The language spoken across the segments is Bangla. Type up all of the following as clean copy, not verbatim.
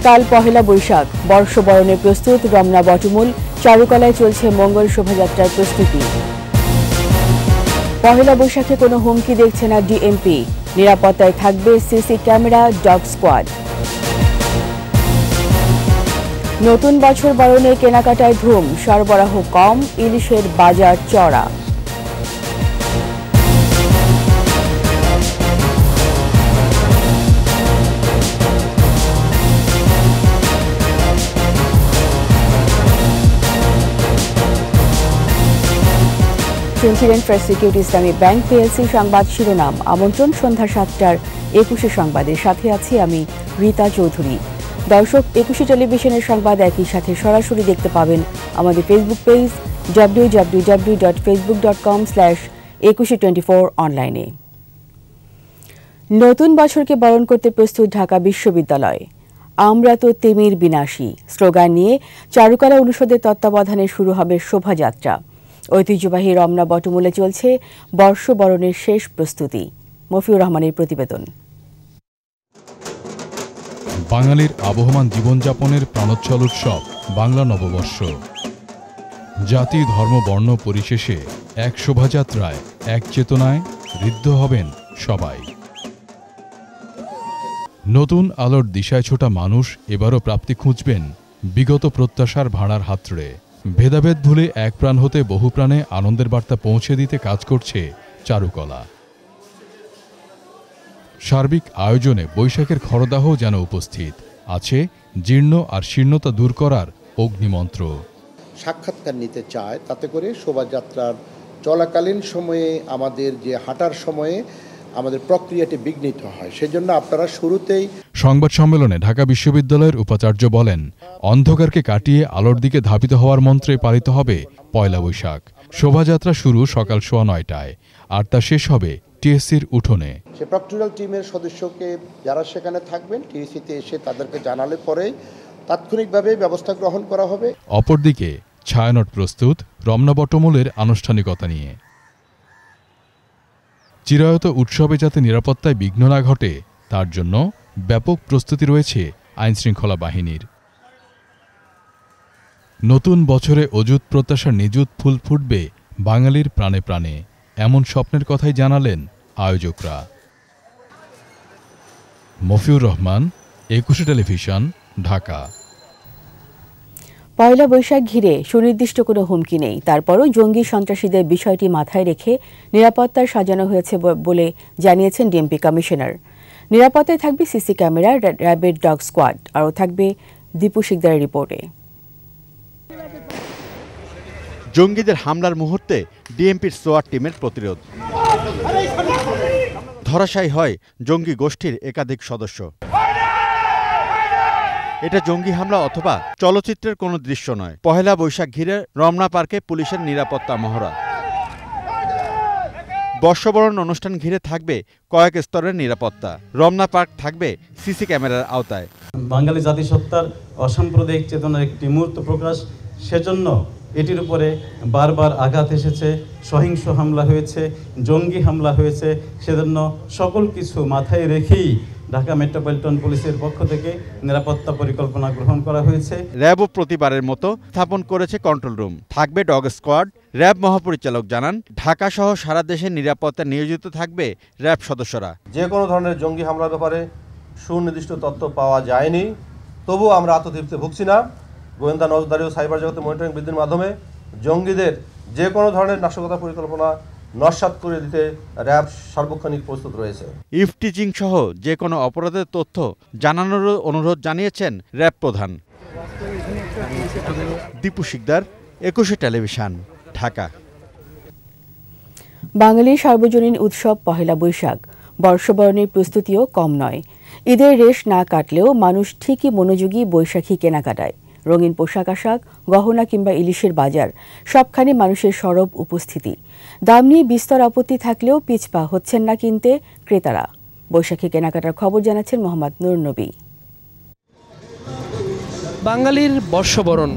কাল পহেলা বৈশাখ, বর্ষবরণে প্রস্তুত রমনা বটমূল, চারুকলায় চলছে মঙ্গল শোভাযাত্রার প্রস্তুতি। পহেলা বৈশাখে কোনো হুমকি দেখছে না ডিএমপি, নিরাপত্তায় থাকবে সিসি ক্যামেরা, ডগ স্কোয়াড। নতুন বছর বরণে কেনাকাটায় ধুম, সরবরাহ কম, ইলিশের বাজার চড়া। শুনছিলেন ফার্স্ট সিকিউরিটি ইসলামী ব্যাংক পিএলসি সংবাদ শিরোনাম। আমন্ত্রণ সন্ধ্যা ৭টার ২১ সংবাদের সাথে আছি আমি রীতা চৌধুরী। দর্শক, ২১ টেলিভিশনের সংবাদ একই সাথে সরাসরি দেখতে পাবেন আমাদের ফেসবুক পেজ www.facebook.com/2124 অনলাইনে। নতুন বছরকে বরণ করতে প্রস্তুত ঢাকা বিশ্ববিদ্যালয়। আমরা তো তিমির বিনাশী স্লোগান নিয়ে চারুকলা অনুষদের তত্ত্বাবধানে শুরু হবে শোভাযাত্রা। ঐতিহ্যবাহী রমনা বটমূলে চলছে বর্ষবরণের শেষ প্রস্তুতি। মফিউর রহমানের প্রতিবেদন। বাঙালির আবহমান জীবনযাপনের প্রাণোচ্ছল উৎসব বাংলা নববর্ষ। জাতি, ধর্ম, বর্ণ পরিশেষে এক শোভাযাত্রায়, এক চেতনায় ঋদ্ধ হবেন সবাই। নতুন আলোর দিশায় ছোটা মানুষ এবারও প্রাপ্তি খুঁজবেন বিগত প্রত্যাশার ভাড়ার হাতড়ে। ভেদাভেদ ভুলে এক প্রাণ হতে বহু প্রাণে আনন্দের বার্তা পৌঁছে দিতে কাজ করছে চারুকলা। সার্বিক আয়োজনে বৈশাখের খরদাহ যেন উপস্থিত আছে, জীর্ণ আর শীর্ণতা দূর করার অগ্নিমন্ত্র। সাক্ষাৎকার নিতে চায়, তাতে করে শোভাযাত্রার চলাকালীন সময়ে আমাদের যে হাঁটার সময়ে আমাদের প্রক্রিয়াটি বিঘ্নিত হয়, সেজন্য আপনারা শুরুতেই। সংবাদ সম্মেলনে ঢাকা বিশ্ববিদ্যালয়ের উপাচার্য বলেন, অন্ধকারকে কাটিয়ে আলোর দিকে ধাবিত হওয়ার মন্ত্রে পালিত হবে পয়লা বৈশাখ। শোভাযাত্রা শুরু সকাল 9:15টায় আর তা শেষ হবে টিএসসির উঠোনে। সে প্রক্টোরিয়াল টিমের সদস্যকে যারা সেখানে থাকবেন টিএসসিতে এসে তাদেরকে জানালে পরেই তাৎক্ষণিকভাবে ব্যবস্থা গ্রহণ করা হবে। অপরদিকে ছায়ানট প্রস্তুত রমনা বটমূলের আনুষ্ঠানিকতা নিয়ে। চিরায়ত উৎসবে যাতে নিরাপত্তায় বিঘ্ন না ঘটে তার জন্য ব্যাপক প্রস্তুতি রয়েছে আইনশৃঙ্খলা বাহিনীর। নতুন বছরে অযুত প্রত্যাশার নিযুত ফুল ফুটবে বাঙালির প্রাণে প্রাণে, এমন স্বপ্নের কথাই জানালেন আয়োজকরা। মফিউর রহমান, ২১ টেলিভিশন, ঢাকা। পয়লা বৈশাখ ঘিরে সুনির্দিষ্ট কোনো হুমকি নেই, তারপরও জঙ্গি সন্ত্রাসীদের বিষয়টি মাথায় রেখে নিরাপত্তার সাজানো হয়েছে বলে জানিয়েছেন ডিএমপি কমিশনার। নিরাপত্তায় থাকবে সিসি ক্যামেরা, র্যাবের ডগ স্কোয়াড। আরও থাকবে দীপু শিকদারের রিপোর্টে। জঙ্গিদের হামলার মুহূর্তে ডিএমপির সোয়াট টিমের প্রতিরোধ। ধরাশায়ী হয় জঙ্গি গোষ্ঠীর একাধিক সদস্য। এটা জঙ্গি হামলা অথবা চলচ্চিত্রের কোনো দৃশ্য নয়। পহেলা বৈশাখ ঘিরে রমনা পার্কে পুলিশের নিরাপত্তা মহড়া। বর্ষবরণ অনুষ্ঠান ঘিরে থাকবে কয়েক স্তরের নিরাপত্তা। রমনা পার্ক থাকবে সিসি ক্যামেরার আওতায়। বাঙালি জাতিসত্তার অসাম্প্রদায়িক চেতনার একটি মূর্ত প্রকাশ, সেজন্য এটির উপরে বারবার আঘাত এসেছে, সহিংস হামলা হয়েছে, জঙ্গি হামলা হয়েছে। সেজন্য সকল কিছু মাথায় রেখেই ঢাকা মেট্রোপলিটন পুলিশের পক্ষ থেকে নিরাপত্তা পরিকল্পনা গ্রহণ করা হয়েছে। র্যাবও প্রতিবারের মতো স্থাপন করেছে কন্ট্রোল রুম, থাকবে ডগ স্কোয়াড। র্যাব মহাপরিচালক জানান, ঢাকা সহ সারা দেশে নিরাপত্তা নিয়োজিত থাকবে র্যাব সদস্যরা। যে কোনো ধরনের জঙ্গি হামলার ব্যাপারে সুনির্দিষ্ট তথ্য পাওয়া যায়নি, তবুও আমরা আত্মতৃপ্তি ভুগছি না। গোয়েন্দা নজরদারি ও সাইবার জগতে মনিটরিং বৃদ্ধির মাধ্যমে জঙ্গিদের যে কোনো ধরনের নাশকতা পরিকল্পনা নস্যাৎ করে দিতে র্যাব সার্বক্ষণিক প্রস্তুত রয়েছে। ইফটিজিং সহ যে কোনো অপরাধের তথ্য জানানোর অনুরোধ জানিয়েছেন র্যাব প্রধান। দীপু শিকদার, ২১ টেলিভিশন, ঢাকা। বাঙালির সার্বজনীন উৎসব পহেলা বৈশাখ। বর্ষবরণের প্রস্তুতিও কম নয়। ঈদের রেশ না কাটলেও মানুষ ঠিকই মনোযোগী বৈশাখী কেনাকাটায়। রঙিন পোশাক আশাক, গহনা কিংবা ইলিশের বাজার, সবখানে মানুষের সরব উপস্থিতি। দাম নিয়ে বিস্তর আপত্তি থাকলেও পিছপা হচ্ছেন না কিনতে ক্রেতারা। বৈশাখী কেনাকাটার খবর জানাচ্ছেন মোহাম্মদ নুর নবী। বাঙালির বর্ষবরণ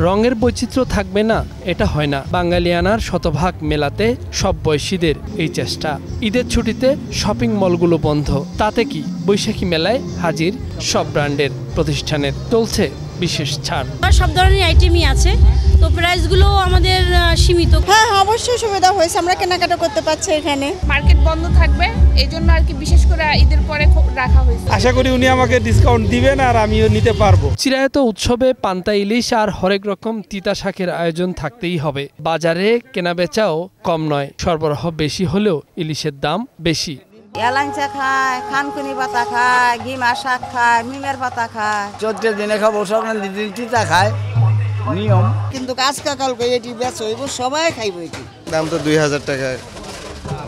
রঙের বৈচিত্র্য থাকবে না, এটা হয় না। বাঙালিয়ানার শতভাগ মেলাতে সব বয়সীদের এই চেষ্টা। ঈদের ছুটিতে শপিং মলগুলো বন্ধ, তাতে কি বৈশাখী মেলায় হাজির সব ব্র্যান্ডের প্রতিষ্ঠানের, চলছে বিশেষ ছাড়। সব ধরনের আইটেমই আছে, তো প্রাইসগুলো আমাদের সীমিত। হ্যাঁ, অবশ্যই সুবিধা হয়েছে, আমরা কেনাকাটা করতে পারছি। এখানে মার্কেট বন্ধ থাকবে, এই জন্য আর কি বিশেষ করে ঈদের পরে রাখা হয়েছে। আশা করি উনি আমাকে ডিসকাউন্ট দিবেন আর আমিও নিতে পারবো। চিরায়ত উৎসবে পান্তা ইলিশ আর হরেক রকম তিতা শাকের আয়োজন থাকতেই হবে। বাজারে কেনাবেচাও কম নয়, সরবরাহ বেশি হলেও ইলিশের দাম বেশি। এলাঞ্চা খায়, খানকুনি পাতা খায়, গিমা শাক খায়, মিমের পাতা খায়। 14 দিনে খাবো, সংক্রান্তি দিন তিতা খায়, নিয়ম। কিন্তু আজকা কালকে এটি বেচ হইব, সবাই খাইব। এটি দাম তো 2000 টাকা,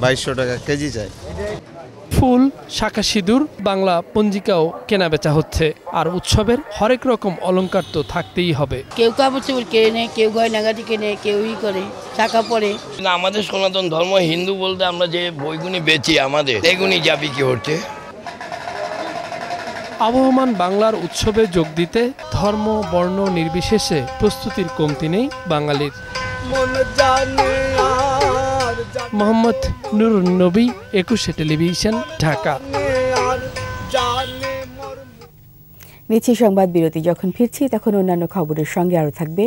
2200 টাকা কেজি চাই। ফুল, শাঁখা সিঁদুর, বাংলা পঞ্জিকাও কেনা বেচা হচ্ছে। আর উৎসবের হরেক রকম অলংকার তো থাকতেই হবে। কেউ কাপড় চোপড় কেনে, কেউ গয়নাগাটি কেনে, কেউই করে টাকা পরে। আমাদের সনাতন ধর্ম হিন্দু বলতে আমরা যে বইগুনি বেচি আমাদের এগুনি যা বিক্রি হচ্ছে। আবহমান বাংলার উৎসবে যোগ দিতে ধর্ম বর্ণ নির্বিশেষে প্রস্তুতির কমতি নেই বাঙালির। মোহাম্মদ নুরুন নবী, 21 টেলিভিশন, ঢাকা। নিচ্ছি সংবাদ বিরতি। যখন ফিরছি তখন অন্যান্য খবরের সঙ্গে আরও থাকবে।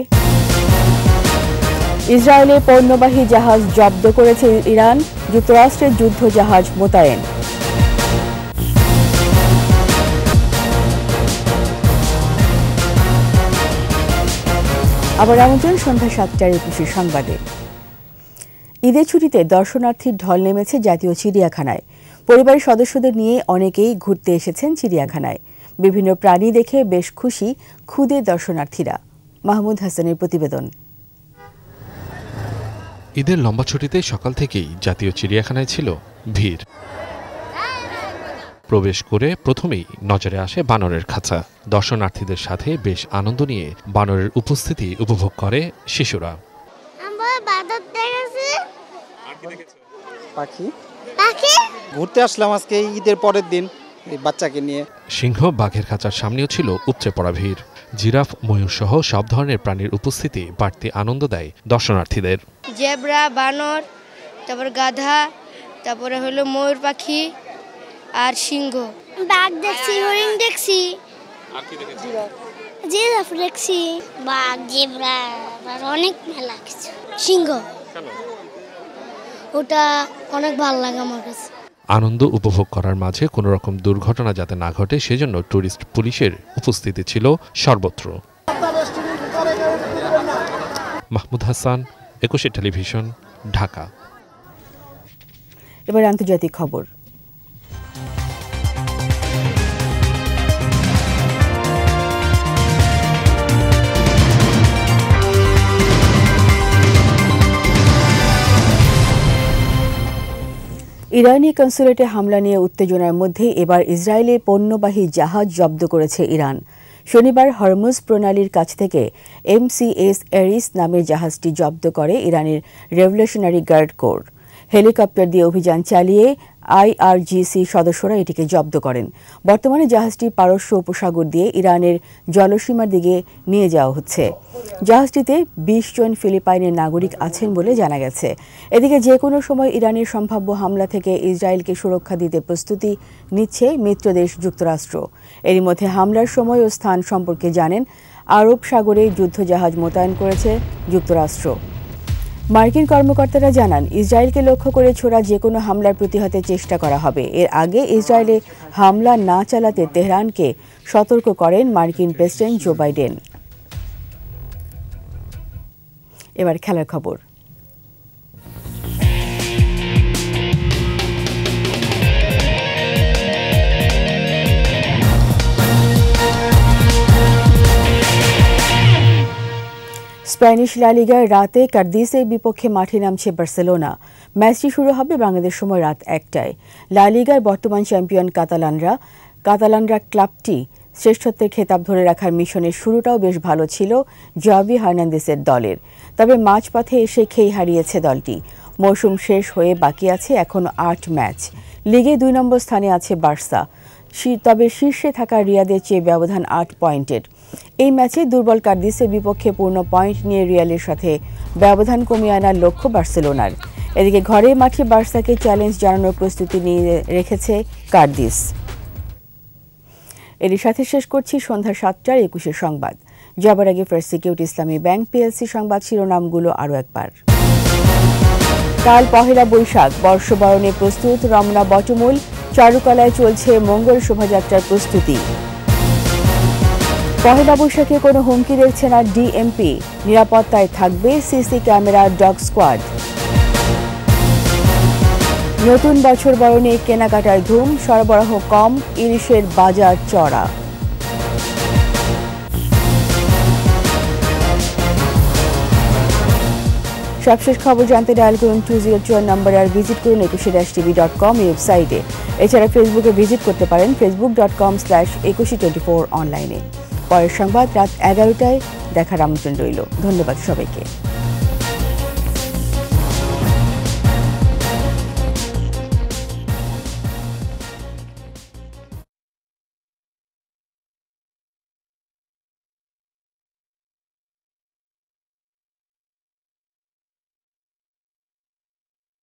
ইসরায়েলের পণ্যবাহী জাহাজ জব্দ করেছে ইরান, যুক্তরাষ্ট্রের যুদ্ধ জাহাজ মোতায়েন। আবার আমন্ত্রণ সন্ধ্যা 7টার 21 সংবাদে। ঈদের ছুটিতে দর্শনার্থীর ঢল নেমেছে জাতীয় চিড়িয়াখানায়। পরিবারের সদস্যদের নিয়ে অনেকেই ঘুরতে এসেছেন চিড়িয়াখানায়। বিভিন্ন প্রাণী দেখে বেশ খুশি ক্ষুদে দর্শনার্থীরা। মাহমুদ হাসানের প্রতিবেদন। ঈদের লম্বা ছুটিতে সকাল থেকেই জাতীয় চিড়িয়াখানায় ছিল ভিড়। প্রবেশ করে প্রথমেই নজরে আসে বানরের খাঁচা। দর্শনার্থীদের সাথে বেশ আনন্দ নিয়ে বানরের উপস্থিতি উপভোগ করে শিশুরা। ঘুরতে আসলাম আজকে ঈদের পরের দিন বাচ্চাকে নিয়ে। সিংহ, বাঘের খাঁচার সামনেও ছিল উপচে পড়া ভিড়। জিরাফ, ময়ূর সহ সব ধরনের প্রাণীর উপস্থিতি বাড়তি আনন্দ দেয় দর্শনার্থীদের। জেব্রা, বানর, তারপর গাধা, তারপরে হলো ময়ূর পাখি আর সিংহ। বাঘ দেখছি, হরিণ দেখছি, জিরাফ দেখছি, বাঘ, জেব্রা, আর অনেক মেলা কিছু। সিংহ, ওটা অনেক ভালো লাগে আমার কাছে। আনন্দ উপভোগ করার মাঝে কোনো রকম দুর্ঘটনা যাতে না ঘটে সেজন্য টুরিস্ট পুলিশের উপস্থিতি ছিল সর্বত্র। মাহমুদ হাসান, 21 টেলিভিশন, ঢাকা। এবার আন্তর্জাতিক খবর। ইরানি কনসুলেটে হামলা নিয়ে উত্তেজনার মধ্যে এবার ইসরায়েলের পণ্যবাহী জাহাজ জব্দ করেছে ইরান। শনিবার হরমুজ প্রণালীর কাছ থেকে MCS এরিস নামের জাহাজটি জব্দ করে ইরানের রেভলিউশনারি গার্ড কোর। হেলিকপ্টার দিয়ে অভিযান চালিয়ে IRGC সদস্যরা এটিকে জব্দ করেন। বর্তমানে জাহাজটি পারস্য উপসাগর দিয়ে ইরানের জলসীমার দিকে নিয়ে যাওয়া হচ্ছে। জাহাজটিতে 20 জন ফিলিপাইনের নাগরিক আছেন বলে জানা গেছে। এদিকে যে কোনো সময় ইরানের সম্ভাব্য হামলা থেকে ইসরায়েলকে সুরক্ষা দিতে প্রস্তুতি নিচ্ছে মিত্রদেশ যুক্তরাষ্ট্র। এরই মধ্যে হামলার সময় ও স্থান সম্পর্কে জানেন আরব সাগরে যুদ্ধজাহাজ মোতায়েন করেছে যুক্তরাষ্ট্র। মার্কিন কর্মকর্তারা জানান ইসরায়েলকে লক্ষ্য করে ছোড়া যে কোনো হামলার প্রতিহতে চেষ্টা করা হবে। এর আগে ইসরায়েলে হামলা না চালাতে তেহরানকে সতর্ক করেন মার্কিন প্রেসিডেন্ট জো বাইডেন। এবার খেলার খবর। স্প্যানিশ লা লিগার রাতে কার্দিসের বিপক্ষে মাঠে নামছে বার্সেলোনা। ম্যাচটি শুরু হবে বাংলাদেশ সময় রাত 1টায়। লা লিগার বর্তমান চ্যাম্পিয়ন কাতালানরা ক্লাবটি শ্রেষ্ঠত্বের খেতাব ধরে রাখার মিশনের শুরুটাও বেশ ভালো ছিল জাভি হার্নান্দেসের দলের। তবে মাঝপথে এসে খেই হারিয়েছে দলটি। মৌসুম শেষ হয়ে বাকি আছে এখনও 8 ম্যাচ। লিগে 2 নম্বর স্থানে আছে বার্সা, তবে শীর্ষে থাকা রিয়াদের চেয়ে ব্যবধান 8 পয়েন্টের। এই ম্যাচে দুর্বল কার্দিসের বিপক্ষে পূর্ণ পয়েন্ট নিয়ে রিয়ালের সাথে ব্যবধান কমিয়ে আনার লক্ষ্য বার্সেলোনার। এদিকে ঘরের মাঠে বার্সাকে চ্যালেঞ্জ জানানোর প্রস্তুতি নিয়ে রেখেছে কার্দিস। এর সাথে শেষ করছি সন্ধ্যা 7টার 21 সংবাদ। যাবার আগে ফার্স্ট সিকিউরিটি ইসলামী ব্যাংক পিএলসি সংবাদ শিরোনামগুলো আরও একবার। কাল পহেলা বৈশাখ, বর্ষবরণে প্রস্তুত রমনা বটমূল, চারুকলায় চলছে মঙ্গল শোভাযাত্রার প্রস্তুতি। পহেলা বৈশাখে কোনো হুমকি দেখছে না ডিএমপি, নিরাপত্তায় থাকবে সিসি ক্যামেরা, ডগ স্কোয়াড। নতুন বছর বরণে কেনাকাটায় ধুম, সরবরাহ কম, ইলিশের বাজার চড়া। সবশেষ খবর জানতে ডায়াল করুন 2024 নম্বরে আর ভিজিট করুন 21-tv.com ওয়েবসাইটে। এছাড়া ফেসবুকে ভিজিট করতে পারেন facebook.com/2124 অনলাইনে। পরের সংবাদ রাত 11টায় দেখার আমন্ত্রণ রইল। ধন্যবাদ সবাইকে।